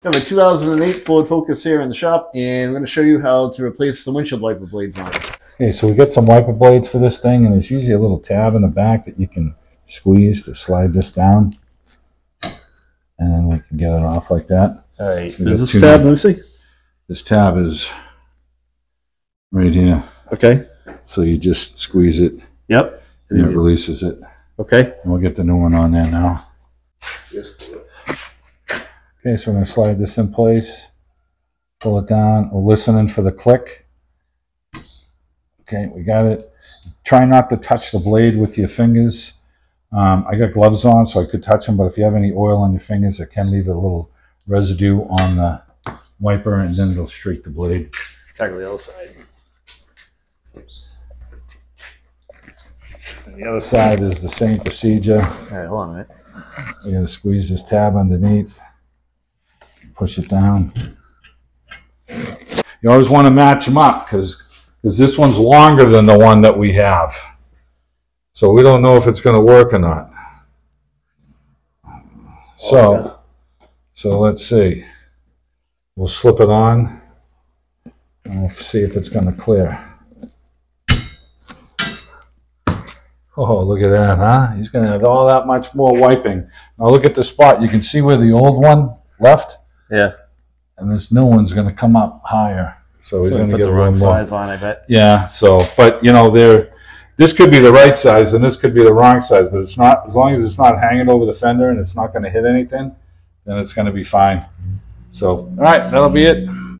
I have a 2008 Ford Focus here in the shop, and I'm going to show you how to replace the windshield wiper blades on it. Okay, so we got some wiper blades for this thing, and there's usually a little tab in the back that you can squeeze to slide this down, and then we can get it off like that. All right, So there's this tab, let me see. This tab is right here. Okay. So you just squeeze it. Yep. And it releases it. Okay. And we'll get the new one on there now. Okay, so we're going to slide this in place, pull it down. We're listening for the click. Okay, we got it. Try not to touch the blade with your fingers. I got gloves on, so I could touch them, but if you have any oil on your fingers, it can leave a little residue on the wiper, and then it'll streak the blade. Check the other side. And the other side is the same procedure. All right, hold on a minute. We're going to squeeze this tab underneath. Push it down. You always want to match them up because this one's longer than the one that we have. So we don't know if it's going to work or not. So let's see. We'll slip it on and we'll see if it's going to clear. Oh, look at that, huh? He's going to have all that much more wiping. Now look at the spot. You can see where the old one left. Yeah. And this new one's going to come up higher. So he's going to get the wrong size on, I bet. Yeah, so, but you know, this could be the right size and this could be the wrong size, but it's not, as long as it's not hanging over the fender and it's not going to hit anything, then it's going to be fine. So, all right, that'll be it.